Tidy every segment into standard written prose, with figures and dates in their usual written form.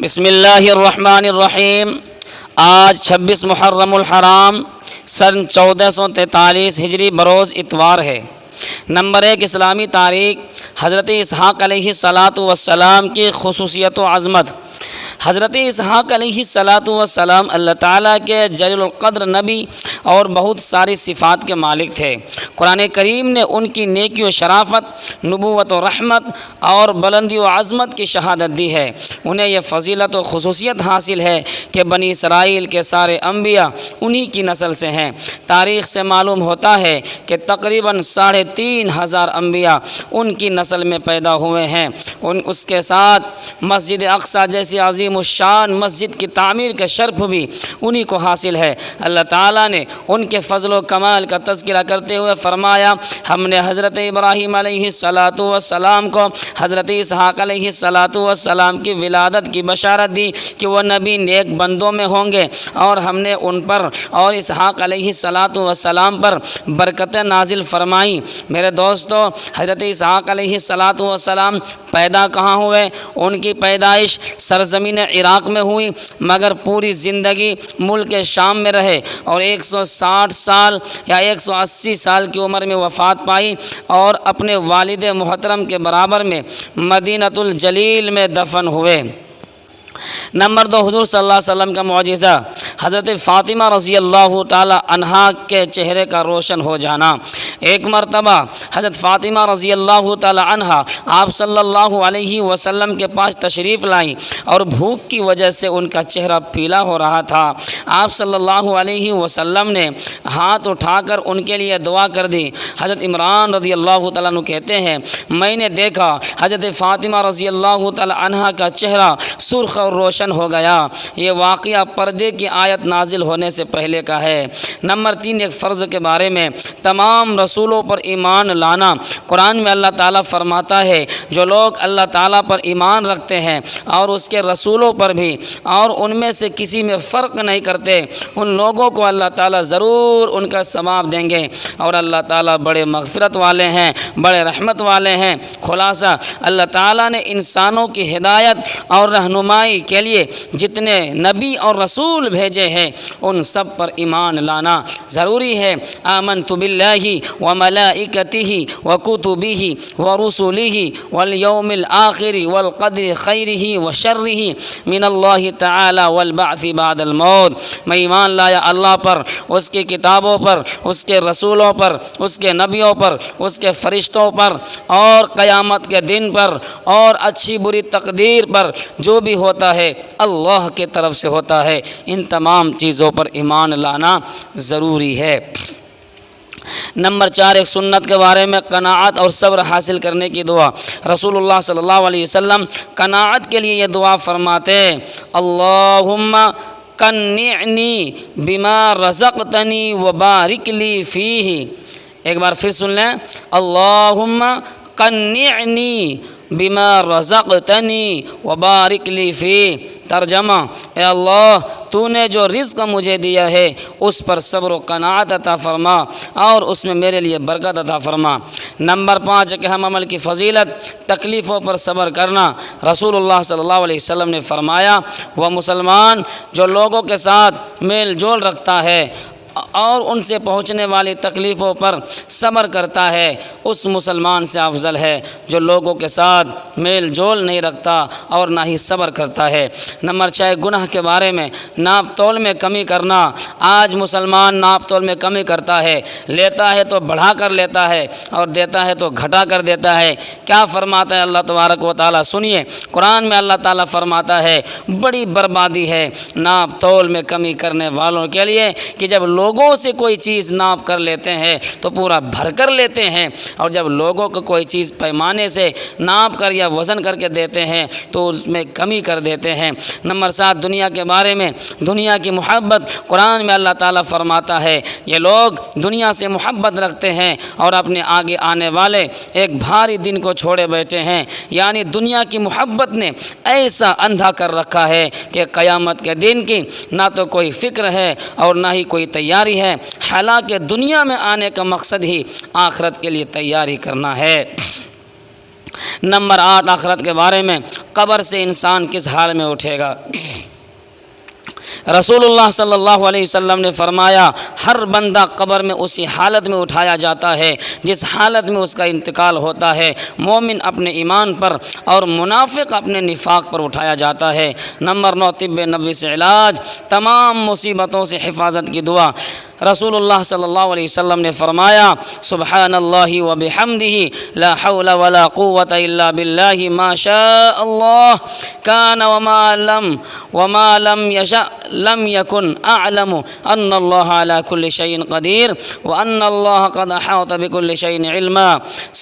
بسم اللہ الرحمن الرحیم۔ آج 26 محرم الحرام سن 1443 ہجری بروز اتوار ہے۔ نمبر 1 اسلامی تاریخ۔ حضرت اسحاق علیہ السلام کی خصوصیت و عظمت۔ حضرت اسحاق علیہ السلام اللہ تعالیٰ کے جلیل القدر نبی اور بہت ساری صفات کے مالک تھے۔ قرآن کریم نے ان کی نیکی و شرافت، نبوت و رحمت اور بلندی و عظمت کی شہادت دی ہے۔ انہیں یہ فضیلت و خصوصیت حاصل ہے کہ بنی اسرائیل کے سارے انبیاء انہی کی نسل سے ہیں۔ تاریخ سے معلوم ہوتا ہے کہ تقریباً 3500 انبیاء ان کی نسل میں پیدا ہوئے ہیں۔ اس کے ساتھ مسجد اقصی جیسی عظیم الشان مسجد کی تعمیر کا شرف بھی انہی کو حاصل ہے۔ اللہ تعالیٰ نے ان کے فضل و کمال کا تذکرہ کرتے ہوئے فرمایا، ہم نے حضرت ابراہیم علیہ السلام کو حضرت اسحاق علیہ السلام کی ولادت کی بشارت دی کہ وہ نبی نیک بندوں میں ہوں گے، اور ہم نے ان پر اور اسحاق علیہ السلام پر برکتیں نازل فرمائیں۔ میرے دوستو، حضرت اسحاق علیہ السلام پیدا کہاں ہوئے؟ ان کی پیدائش سرزمین عراق میں ہوئی، مگر پوری زندگی ملک شام میں رہے اور 160 سال یا 180 سال کی عمر میں وفات پائی، اور اپنے والد محترم کے برابر میں مدینۃ الجلیل میں دفن ہوئے۔ نمبر 2 حضور صلی اللہ علیہ وسلم کا معجزہ۔ حضرت فاطمہ رضی اللہ تعالی عنہا کے چہرے کا روشن ہو جانا۔ ایک مرتبہ حضرت فاطمہ رضی اللہ تعالی عنہا آپ صلی اللہ علیہ وسلم کے پاس تشریف لائیں، اور بھوک کی وجہ سے ان کا چہرہ پیلا ہو رہا تھا۔ آپ صلی اللہ علیہ وسلم نے ہاتھ اٹھا کر ان کے لیے دعا کر دی۔ حضرت عمران رضی اللہ تعالیٰ عنہ کہتے ہیں، میں نے دیکھا حضرت فاطمہ رضی اللہ تعالی عنہا کا چہرہ سرخ اور روشن ہو گیا۔ یہ واقعہ پردے کی آیت نازل ہونے سے پہلے کا ہے۔ نمبر 3 ایک فرض کے بارے میں۔ تمام رسولوں پر ایمان لانا۔ قرآن میں اللہ تعالیٰ فرماتا ہے، جو لوگ اللہ تعالیٰ پر ایمان رکھتے ہیں اور اس کے رسولوں پر بھی، اور ان میں سے کسی میں فرق نہیں کرتے، ان لوگوں کو اللہ تعالیٰ ضرور ان کا ثواب دیں گے، اور اللہ تعالیٰ بڑے مغفرت والے ہیں، بڑے رحمت والے ہیں۔ خلاصہ، اللہ تعالیٰ نے انسانوں کی ہدایت اور رہنمائی کے لیے جتنے نبی اور رسول بھیجے ہیں، ان سب پر ایمان لانا ضروری ہے۔ آمنت باللہ وملائکتہ وکتبہ ورسلہ والیوم الآخر والقدر خیرہ وشرہ من اللہ تعالی والبعث بعد الموت۔ میں ایمان لایا اللہ پر، اس کی کتابوں پر، اس کے رسولوں پر، اس کے نبیوں پر، اس کے فرشتوں پر، اور قیامت کے دن پر، اور اچھی بری تقدیر پر۔ جو بھی ہوتا ہے اللہ کے طرف سے ہوتا ہے۔ ان تمام چیزوں پر ایمان لانا ضروری ہے۔ نمبر 4 ایک سنت کے بارے میں۔ قناعت اور صبر حاصل کرنے کی دعا۔ رسول اللہ صلی اللہ علیہ وسلم قناعت کے لیے یہ دعا فرماتے، اللہم قنعنی بما رزقتنی وبارک لی فیہ۔ ایک بار پھر سن لیں، اللہم قنعنی بما رزقتنی وبارک لی فیہ۔ ترجمہ، اے اللہ، تو نے جو رزق مجھے دیا ہے اس پر صبر و قناعت عطا فرما، اور اس میں میرے لیے برکت عطا فرما۔ نمبر 5 کہ ہم عمل کی فضیلت، تکلیفوں پر صبر کرنا۔ رسول اللہ صلی اللہ علیہ وسلم نے فرمایا، وہ مسلمان جو لوگوں کے ساتھ میل جول رکھتا ہے اور ان سے پہنچنے والی تکلیفوں پر صبر کرتا ہے، اس مسلمان سے افضل ہے جو لوگوں کے ساتھ میل جول نہیں رکھتا اور نہ ہی صبر کرتا ہے۔ نمبر 6 گناہ کے بارے میں۔ ناپ تول میں کمی کرنا۔ آج مسلمان ناپ تول میں کمی کرتا ہے، لیتا ہے تو بڑھا کر لیتا ہے اور دیتا ہے تو گھٹا کر دیتا ہے۔ کیا فرماتا ہے اللہ تبارک و تعالیٰ؟ سنیے، قرآن میں اللہ تعالیٰ فرماتا ہے، بڑی بربادی ہے ناپ تول میں کمی کرنے والوں کے لیے کہ جب لوگوں سے کوئی چیز ناپ کر لیتے ہیں تو پورا بھر کر لیتے ہیں، اور جب لوگوں کو کوئی چیز پیمانے سے ناپ کر یا وزن کر کے دیتے ہیں تو اس میں کمی کر دیتے ہیں۔ نمبر 7 دنیا کے بارے میں۔ دنیا کی محبت۔ قرآن میں اللہ تعالیٰ فرماتا ہے، یہ لوگ دنیا سے محبت رکھتے ہیں اور اپنے آگے آنے والے ایک بھاری دن کو چھوڑے بیٹھے ہیں۔ یعنی دنیا کی محبت نے ایسا اندھا کر رکھا ہے کہ قیامت کے دن کی نہ تو کوئی فکر ہے اور نہ ہی کوئی تیاری ہے، حالانکہ دنیا میں آنے کا مقصد ہی آخرت کے لیے تیاری کرنا ہے۔ نمبر 8 آخرت کے بارے میں۔ قبر سے انسان کس حال میں اٹھے گا۔ رسول اللہ صلی اللہ علیہ وسلم نے فرمایا ہر بندہ قبر میں اسی حالت میں اٹھایا جاتا ہے جس حالت میں اس کا انتقال ہوتا ہے۔ مومن اپنے ایمان پر اور منافق اپنے نفاق پر اٹھایا جاتا ہے۔ نمبر 9 طب نبوی سے علاج، تمام مصیبتوں سے حفاظت کی دعا۔ رسول اللہ صلی اللہ علیہ وسلم نے فرمایا سبحان اللہ وبحمدہ لا حول ولا قوة الا باللہ ما شاء اللہ کان وما لم یشأ لم یکن اعلم ان اللہ علی کل شیء قدیر وان اللہ قد احاط بكل شیء علما۔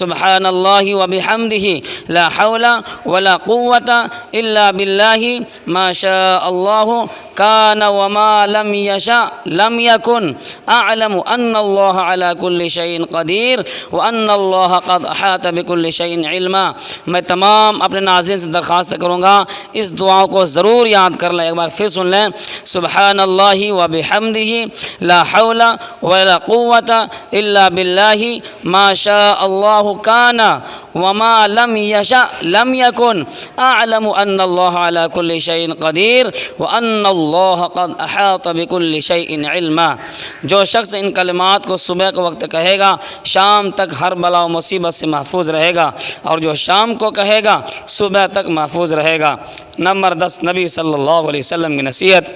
سبحان اللہ وبحمدہ لا حول ولا قوة الا باللہ ما شاء اللہ کان وما لم یشأ لم یکن اعلم ان اللہ علی کل شیء قدیر وان اللہ قد احاط بكل شیء علما۔ میں تمام اپنے ناظرین سے درخواست کروں گا اس دعا کو ضرور یاد کر لیں، ایک بار پھر سن لیں۔ سبحان اللہ وبحمدہ لا حول ولا قوة الا باللہ ما شاء اللہ کان وما لم یشأ لم یکن اعلم ان اللہ علی کل شیء قدیر وان اللہ قد احاط بكل شیء علما۔ جو شخص ان کلمات کو صبح کے وقت کہے گا شام تک ہر بلا و مصیبت سے محفوظ رہے گا، اور جو شام کو کہے گا صبح تک محفوظ رہے گا۔ نمبر 10 نبی صلی اللہ علیہ وسلم کی نصیحت۔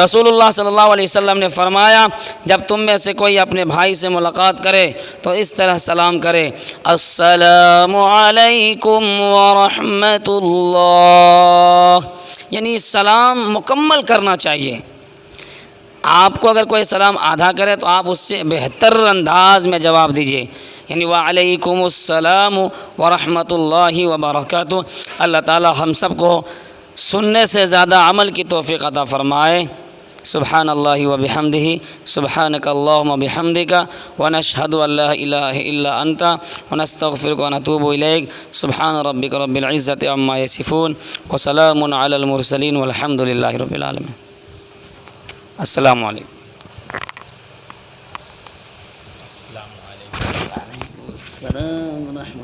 رسول اللہ صلی اللہ علیہ وسلم نے فرمایا جب تم میں سے کوئی اپنے بھائی سے ملاقات کرے تو اس طرح سلام کرے السلام علیکم ورحمۃ اللہ، یعنی سلام مکمل کرنا چاہیے۔ آپ کو اگر کوئی سلام آدھا کرے تو آپ اس سے بہتر انداز میں جواب دیجیے، یعنی وعلیکم السلام ورحمۃ اللہ وبرکاتہ۔ اللہ تعالی ہم سب کو سننے سے زیادہ عمل کی توفیق عطا فرمائے۔ سبحان اللہ وبحمدہ سبحانک اللہم وبحمدک ونشہد ان لا الہ الا انت ونستغفرک ونتوب الیک۔ سبحان ربک رب العزۃ عما یصفون وسلام علی المرسلین والحمد للہ رب العالمین۔ السلام علیکم۔ السلام علیکم۔